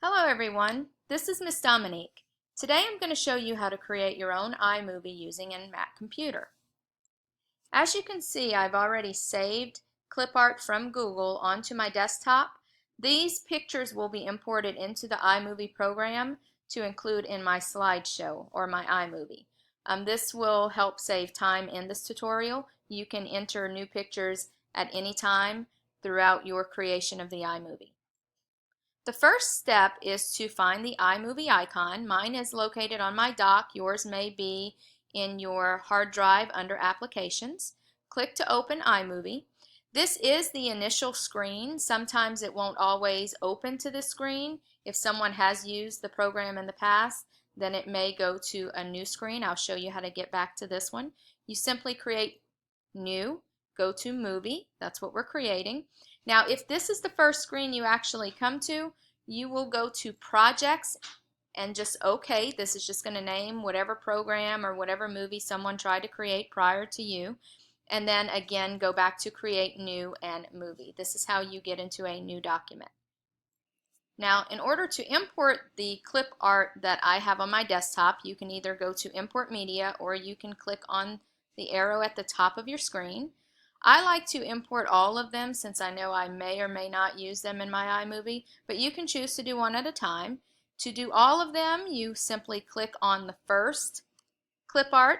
Hello everyone, this is Miss Dominique. Today I'm going to show you how to create your own iMovie using a Mac computer. As you can see, I've already saved clip art from Google onto my desktop. These pictures will be imported into the iMovie program to include in my slideshow or my iMovie. This will help save time in this tutorial. You can enter new pictures at any time throughout your creation of the iMovie. The first step is to find the iMovie icon. Mine is located on my dock. Yours may be in your hard drive under Applications. Click to open iMovie. This is the initial screen. Sometimes it won't always open to this screen. If someone has used the program in the past, then it may go to a new screen. I'll show you how to get back to this one. You simply create New, go to Movie. That's what we're creating. Now, if this is the first screen you actually come to, you will go to Projects and just OK. This is just going to name whatever program or whatever movie someone tried to create prior to you. And then again, go back to Create New and Movie. This is how you get into a new document. Now, in order to import the clip art that I have on my desktop, you can either go to Import Media or you can click on the arrow at the top of your screen. I like to import all of them since I know I may or may not use them in my iMovie, but you can choose to do one at a time. To do all of them, you simply click on the first clip art.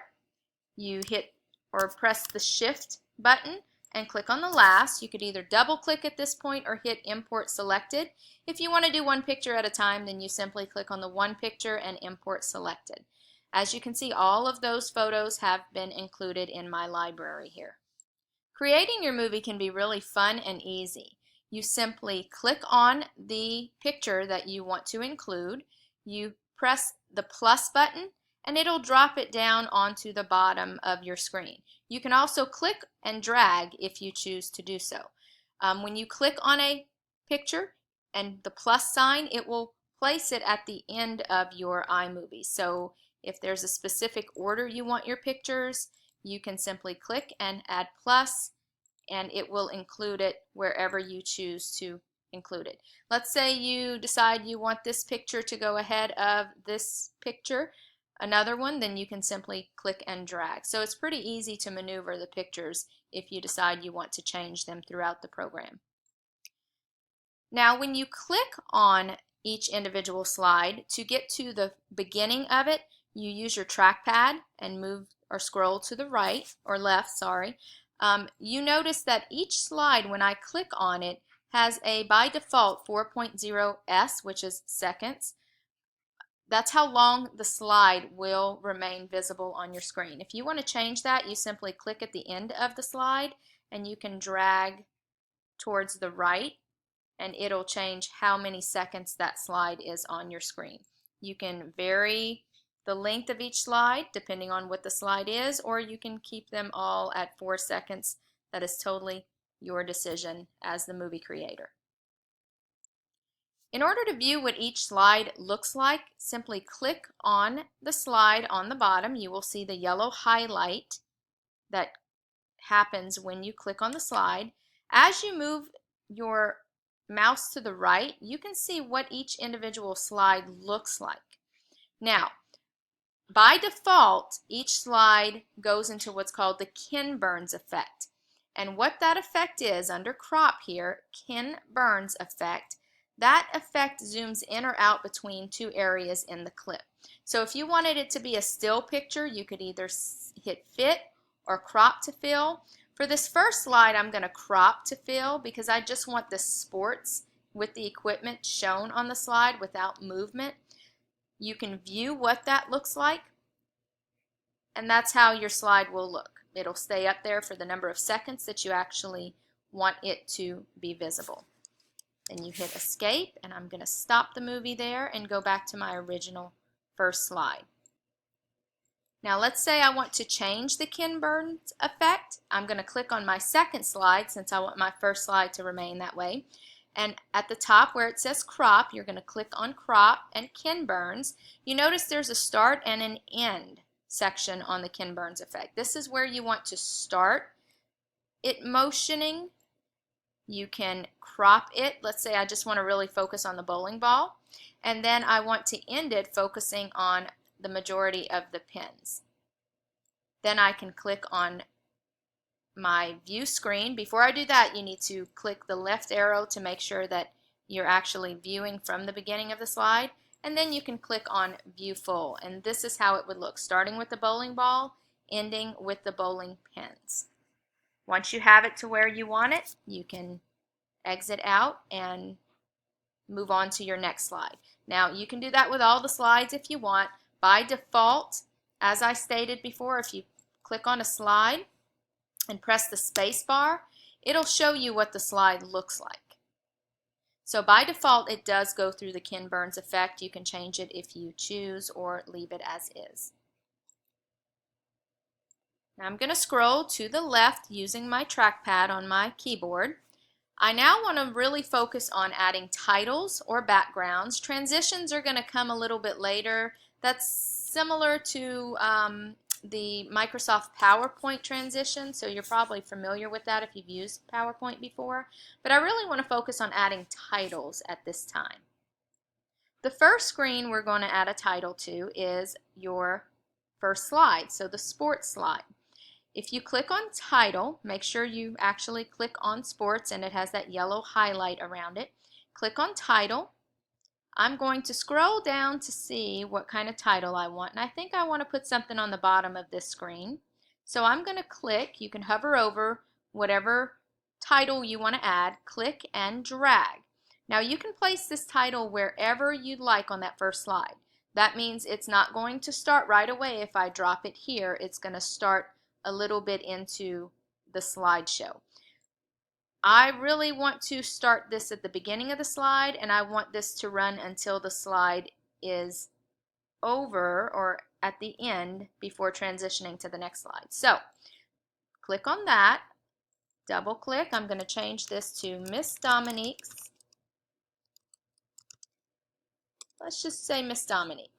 You hit or press the Shift button and click on the last. You could either double click at this point or hit Import Selected. If you want to do one picture at a time, then you simply click on the one picture and Import Selected. As you can see, all of those photos have been included in my library here. Creating your movie can be really fun and easy. You simply click on the picture that you want to include, you press the plus button, and it'll drop it down onto the bottom of your screen. You can also click and drag if you choose to do so. When you click on a picture and the plus sign, it will place it at the end of your iMovie. So if there's a specific order you want your pictures, you can simply click and add plus, and it will include it wherever you choose to include it. Let's say you decide you want this picture to go ahead of this picture, another one, then you can simply click and drag. So it's pretty easy to maneuver the pictures if you decide you want to change them throughout the program. Now, when you click on each individual slide, to get to the beginning of it, you use your trackpad and move or scroll to the right or left, sorry. You notice that each slide, when I click on it, has a by default 4.0s, which is seconds. That's how long the slide will remain visible on your screen. If you want to change that, you simply click at the end of the slide and you can drag towards the right and it'll change how many seconds that slide is on your screen. You can vary the length of each slide depending on what the slide is, or you can keep them all at 4 seconds. That is totally your decision as the movie creator. In order to view what each slide looks like, simply click on the slide on the bottom. You will see the yellow highlight that happens when you click on the slide. As you move your mouse to the right, you can see what each individual slide looks like. Now, by default, each slide goes into what's called the Ken Burns effect. And what that effect is, under crop here, Ken Burns effect, that effect zooms in or out between two areas in the clip. So if you wanted it to be a still picture, you could either hit Fit or Crop to Fill. For this first slide, I'm going to crop to fill because I just want the sports with the equipment shown on the slide without movement. You can view what that looks like, and that's how your slide will look. It'll stay up there for the number of seconds that you actually want it to be visible. Then you hit Escape, and I'm going to stop the movie there and go back to my original first slide. Now let's say I want to change the Ken Burns effect. I'm going to click on my second slide since I want my first slide to remain that way. And at the top where it says crop, you're going to click on crop and Ken Burns. You notice there's a start and an end section on the Ken Burns effect. This is where you want to start it motioning You can crop it. Let's say I just want to really focus on the bowling ball, and then I want to end it focusing on the majority of the pins. Then I can click on my view screen. Before I do that, you need to click the left arrow to make sure that you're actually viewing from the beginning of the slide, and then you can click on view full, and this is how it would look, starting with the bowling ball, ending with the bowling pins. Once you have it to where you want it, you can exit out and move on to your next slide. Now you can do that with all the slides if you want. By default, as I stated before, if you click on a slide and press the space bar, it'll show you what the slide looks like. So by default, it does go through the Ken Burns effect. You can change it if you choose or leave it as is. Now I'm going to scroll to the left using my trackpad on my keyboard. I now want to really focus on adding titles or backgrounds. Transitions are going to come a little bit later. That's similar to the Microsoft PowerPoint transition, so you're probably familiar with that if you've used PowerPoint before. But I really want to focus on adding titles at this time. The first screen we're going to add a title to is your first slide, so the sports slide. If you click on title, make sure you actually click on sports and it has that yellow highlight around it. Click on title. I'm going to scroll down to see what kind of title I want, and I think I want to put something on the bottom of this screen. So I'm going to click, you can hover over whatever title you want to add, click and drag. Now you can place this title wherever you'd like on that first slide. That means it's not going to start right away if I drop it here. It's going to start a little bit into the slideshow. I really want to start this at the beginning of the slide, and I want this to run until the slide is over or at the end before transitioning to the next slide. So click on that, double click. I'm going to change this to Miss Dominique's. Let's just say Miss Dominique.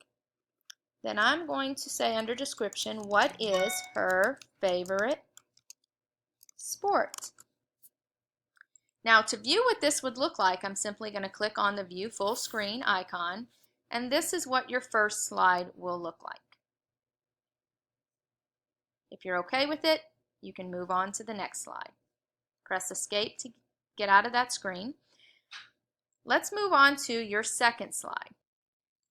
Then I'm going to say under description, what is her favorite sport? Now to view what this would look like, I'm simply going to click on the view full screen icon, and this is what your first slide will look like. If you're okay with it, you can move on to the next slide. Press escape to get out of that screen. Let's move on to your second slide.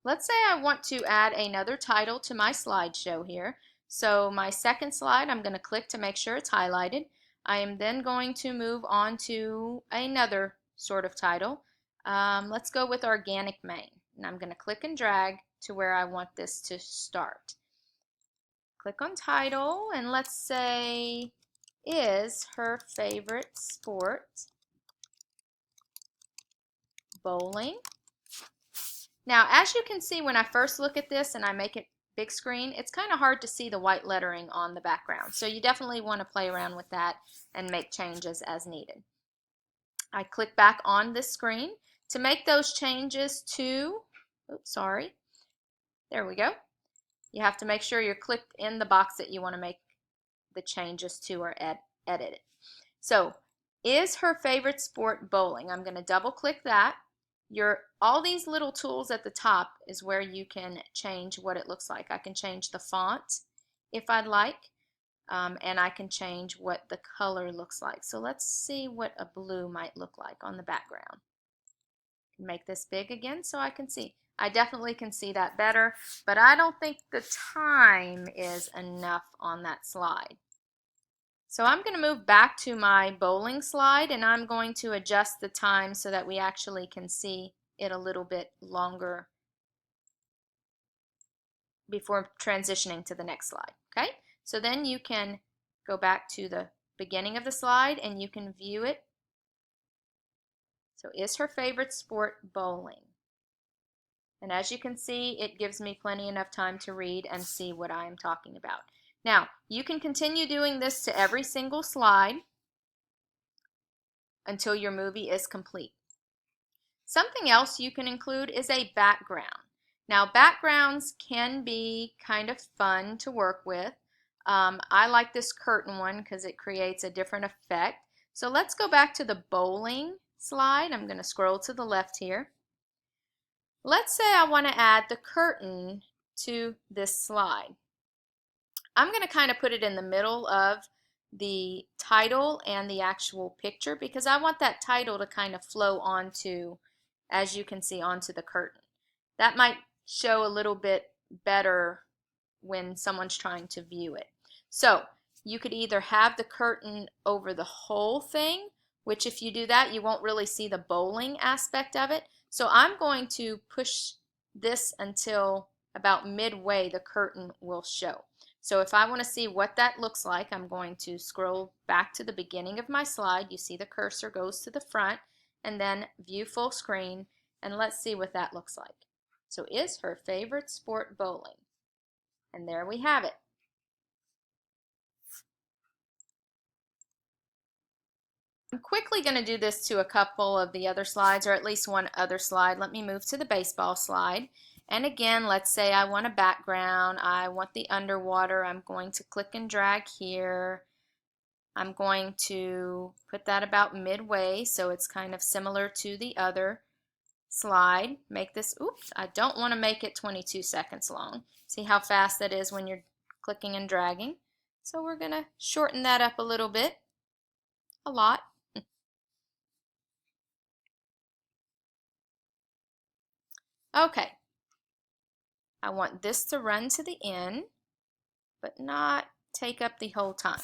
Let's say I want to add another title to my slideshow here. So my second slide, I'm going to click to make sure it's highlighted. I am then going to move on to another sort of title. Let's go with Organic Maine. And I'm going to click and drag to where I want this to start. Click on title, and let's say, is her favorite sport bowling? Now, as you can see, when I first look at this and I make it big screen, it's kind of hard to see the white lettering on the background. So you definitely want to play around with that and make changes as needed. I click back on this screen to make those changes to, oops, sorry, there we go. You have to make sure you're clicked in the box that you want to make the changes to or edit it. So, is her favorite sport bowling? I'm going to double click that. All these little tools at the top is where you can change what it looks like. I can change the font if I'd like, and I can change what the color looks like. So let's see what a blue might look like on the background. Make this big again so I can see. I definitely can see that better, but I don't think the time is enough on that slide. So I'm going to move back to my bowling slide, and I'm going to adjust the time so that we actually can see it a little bit longer before transitioning to the next slide. Okay? So then you can go back to the beginning of the slide and you can view it. So is her favorite sport bowling? And as you can see, it gives me plenty enough time to read and see what I am talking about. Now, you can continue doing this to every single slide until your movie is complete. Something else you can include is a background. Now, backgrounds can be kind of fun to work with. I like this curtain one because it creates a different effect. So let's go back to the bowling slide. I'm going to scroll to the left here. Let's say I want to add the curtain to this slide. I'm going to kind of put it in the middle of the title and the actual picture because I want that title to kind of flow onto, as you can see, onto the curtain. That might show a little bit better when someone's trying to view it. So you could either have the curtain over the whole thing, which if you do that you won't really see the bowling aspect of it. So I'm going to push this until about midway the curtain will show. So if I want to see what that looks like, I'm going to scroll back to the beginning of my slide. You see the cursor goes to the front and then view full screen, and let's see what that looks like. So is her favorite sport bowling? And there we have it. I'm quickly going to do this to a couple of the other slides, or at least one other slide. Let me move to the baseball slide. And again, let's say I want a background. I want the underwater. I'm going to click and drag here. I'm going to put that about midway so it's kind of similar to the other slide. Make this, oops, I don't want to make it 22 seconds long. See how fast that is when you're clicking and dragging. So we're going to shorten that up a little bit, a lot. Okay, I want this to run to the end, but not take up the whole time.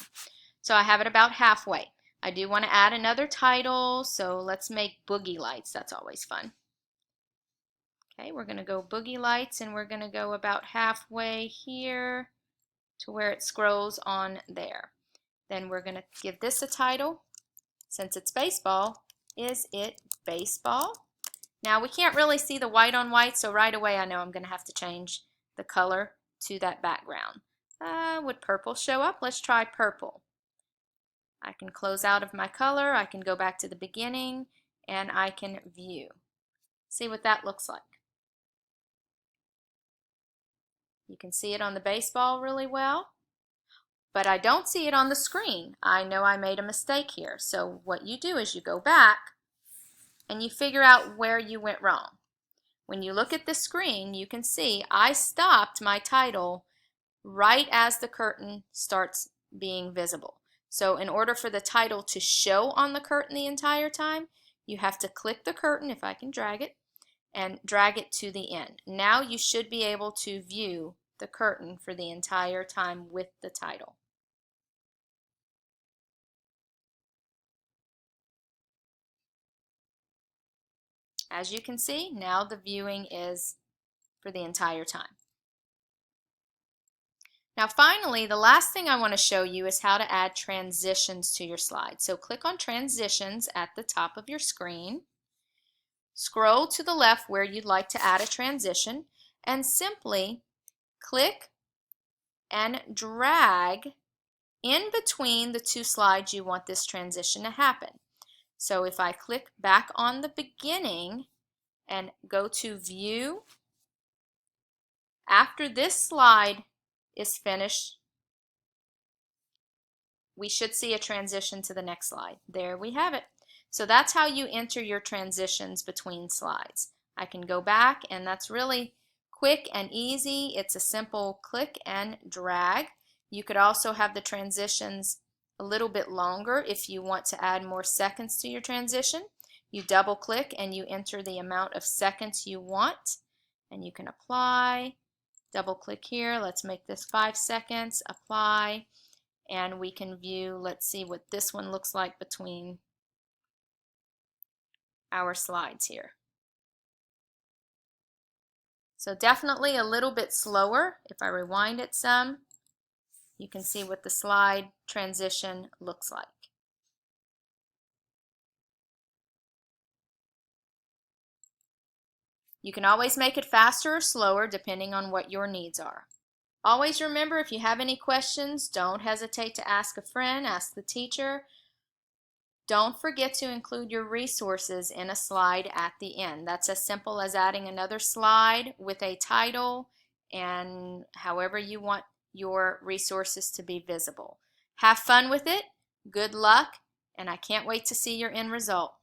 So I have it about halfway. I do want to add another title, so let's make Boogie Lights. That's always fun. Okay, we're going to go Boogie Lights, and we're going to go about halfway here to where it scrolls on there. Then we're going to give this a title. Since it's baseball, is it baseball? Now we can't really see the white on white, so right away I know I'm going to have to change the color to that background. Would purple show up? Let's try purple. I can close out of my color, I can go back to the beginning, and I can view. See what that looks like. You can see it on the baseball really well, but I don't see it on the screen. I know I made a mistake here. So what you do is you go back and you figure out where you went wrong. When you look at the screen, you can see I stopped my title right as the curtain starts being visible. So in order for the title to show on the curtain the entire time, you have to click the curtain, if I can drag it, and drag it to the end. Now you should be able to view the curtain for the entire time with the title. As you can see, now the viewing is for the entire time. Now finally, the last thing I want to show you is how to add transitions to your slide. So click on Transitions at the top of your screen. Scroll to the left where you'd like to add a transition and simply click and drag in between the two slides you want this transition to happen. So if I click back on the beginning and go to View, after this slide is finished, we should see a transition to the next slide. There we have it. So that's how you enter your transitions between slides. I can go back, and that's really quick and easy. It's a simple click and drag. You could also have the transitions a little bit longer if you want to add more seconds to your transition. You double click and you enter the amount of seconds you want, and you can apply. Double click here. Let's make this 5 seconds. Apply. And we can view, let's see what this one looks like between our slides here. So definitely a little bit slower. If I rewind it some, you can see what the slide transition looks like. You can always make it faster or slower depending on what your needs are. Always remember, if you have any questions, don't hesitate to ask a friend, ask the teacher. Don't forget to include your resources in a slide at the end. That's as simple as adding another slide with a title and however you want your resources to be visible. Have fun with it. Good luck, and I can't wait to see your end result.